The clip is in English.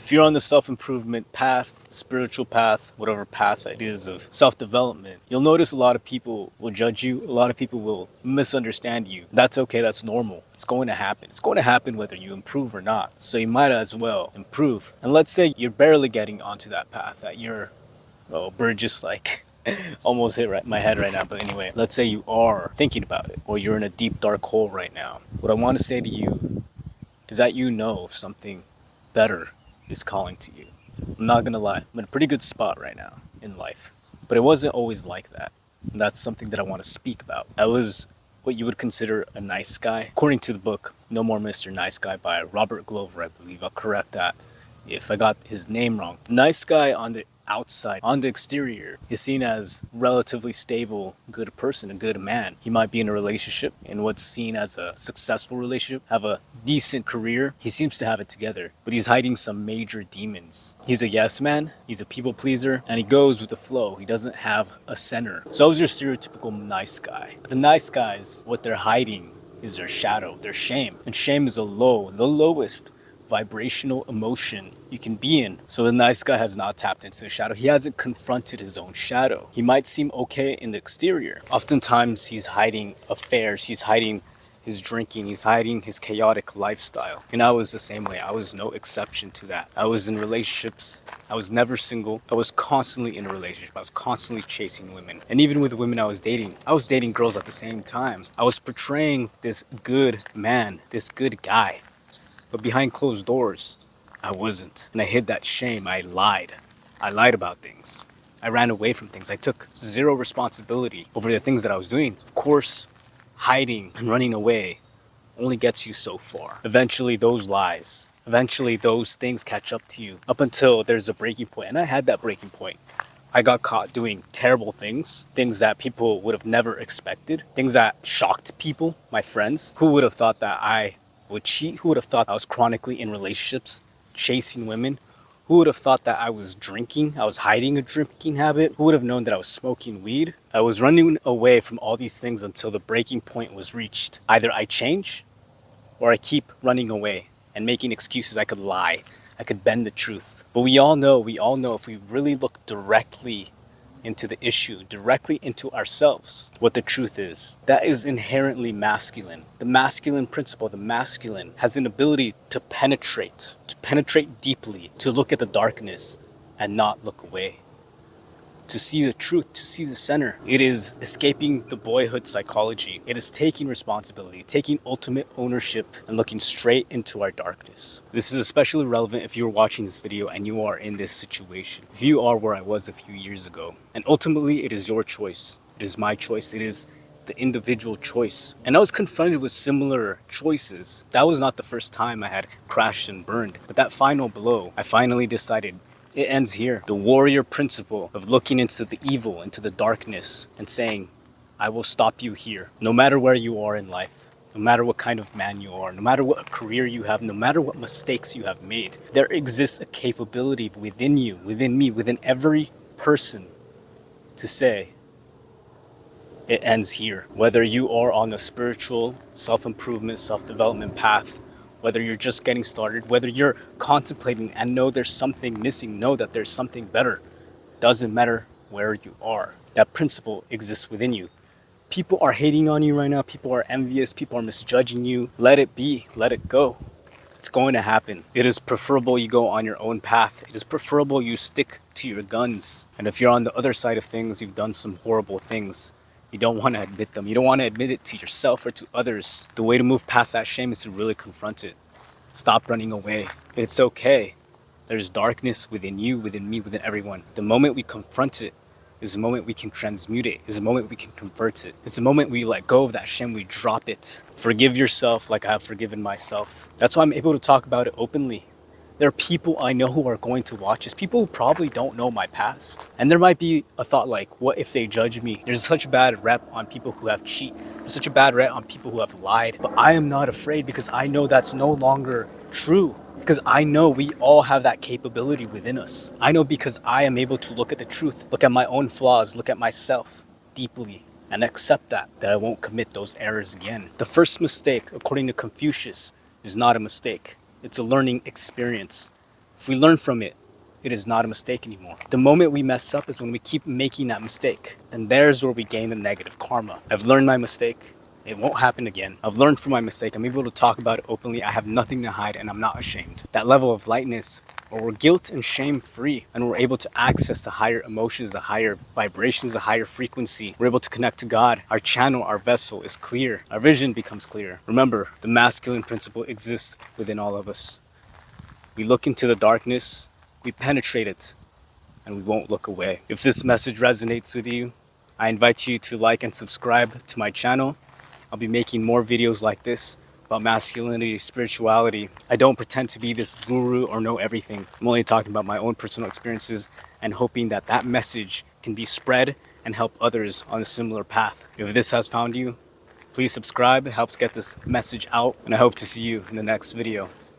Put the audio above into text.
If you're on the self-improvement path, spiritual path, whatever path it is of self-development, you'll notice a lot of people will judge you. A lot of people will misunderstand you. That's okay. That's normal. It's going to happen. It's going to happen whether you improve or not. So you might as well improve. And let's say you're barely getting onto that path, that you're, oh, bird just like almost hit my head right now. But anyway, let's say you are thinking about it, or you're in a deep dark hole right now. What I want to say to you is that you know something better is calling to you. I'm not gonna lie, I'm in a pretty good spot right now in life, but it wasn't always like that. And that's something that I want to speak about. I was what you would consider a nice guy, according to the book No More Mr. Nice Guy by Robert Glover, I believe. I'll correct that if I got his name wrong. Nice guy on the outside, on the exterior, is seen as relatively stable, good person, a good man. He might be in a relationship, in what's seen as a successful relationship, have a decent career. He seems to have it together, but he's hiding some major demons. He's a yes man, he's a people pleaser, and he goes with the flow. He doesn't have a center. So I was your stereotypical nice guy. But the nice guys, what they're hiding is their shadow, their shame. And shame is the lowest vibrational emotion you can be in. So the nice guy has not tapped into the shadow. He hasn't confronted his own shadow. He might seem okay in the exterior. Oftentimes he's hiding affairs, he's hiding his drinking, he's hiding his chaotic lifestyle. And I was the same way. I was no exception to that. I was in relationships. I was never single. I was constantly in a relationship. I was constantly chasing women. And even with the women I was dating girls at the same time. I was portraying this good man, this good guy. But behind closed doors, I wasn't. And I hid that shame. I lied. I lied about things. I ran away from things. I took zero responsibility over the things that I was doing. Of course, hiding and running away only gets you so far. Eventually, those lies, eventually those things catch up to you, up until there's a breaking point. And I had that breaking point. I got caught doing terrible things, things that people would have never expected, things that shocked people, my friends. Who would have thought that I would cheat? Who would have thought I was chronically in relationships, chasing women? Who would have thought that I was drinking? I was hiding a drinking habit. Who would have known that I was smoking weed? I was running away from all these things until the breaking point was reached. Either I change or I keep running away and making excuses. I could lie. I could bend the truth. But we all know if we really look directly into the issue, directly into ourselves, what the truth is. That is inherently masculine. The masculine principle, the masculine has an ability to penetrate deeply, to look at the darkness and not look away, to see the truth, to see the center. It is escaping the boyhood psychology. It is taking responsibility, taking ultimate ownership, and looking straight into our darkness. This is especially relevant if you're watching this video and you are in this situation. If you are where I was a few years ago. And ultimately, it is your choice. It is my choice. It is the individual choice. And I was confronted with similar choices. That was not the first time I had crashed and burned. But that final blow, I finally decided it ends here. The warrior principle of looking into the evil, into the darkness, and saying, I will stop you here. No matter where you are in life, no matter what kind of man you are, no matter what career you have, no matter what mistakes you have made, there exists a capability within you, within me, within every person to say, it ends here. Whether you are on the spiritual, self-improvement, self-development path, whether you're just getting started, whether you're contemplating and know there's something missing, know that there's something better. Doesn't matter where you are. That principle exists within you. People are hating on you right now. People are envious. People are misjudging you. Let it be. Let it go. It's going to happen. It is preferable you go on your own path. It is preferable you stick to your guns. And if you're on the other side of things, you've done some horrible things. You don't want to admit them. You don't want to admit it to yourself or to others. The way to move past that shame is to really confront it. Stop running away. It's okay. There's darkness within you, within me, within everyone. The moment we confront it is the moment we can transmute it, is the moment we can convert it. It's the moment we let go of that shame, we drop it. Forgive yourself like I have forgiven myself. That's why I'm able to talk about it openly. There are people I know who are going to watch this, people who probably don't know my past. And there might be a thought like, what if they judge me? There's such a bad rep on people who have cheated. There's such a bad rep on people who have lied. But I am not afraid because I know that's no longer true. Because I know we all have that capability within us. I know because I am able to look at the truth, look at my own flaws, look at myself deeply, and accept that I won't commit those errors again. The first mistake, according to Confucius, is not a mistake. It's a learning experience. If we learn from it, it is not a mistake anymore. The moment we mess up is when we keep making that mistake. And there's where we gain the negative karma. I've learned my mistake. It won't happen again. I've learned from my mistake. I'm able to talk about it openly. I have nothing to hide and I'm not ashamed. That level of lightness where we're guilt and shame free and we're able to access the higher emotions, the higher vibrations, the higher frequency. We're able to connect to God. Our channel, our vessel is clear. Our vision becomes clear. Remember, the masculine principle exists within all of us. We look into the darkness, we penetrate it, and we won't look away. If this message resonates with you, I invite you to like and subscribe to my channel. I'll be making more videos like this about masculinity, spirituality. I don't pretend to be this guru or know everything. I'm only talking about my own personal experiences and hoping that that message can be spread and help others on a similar path. If this has found you, please subscribe. It helps get this message out, and I hope to see you in the next video.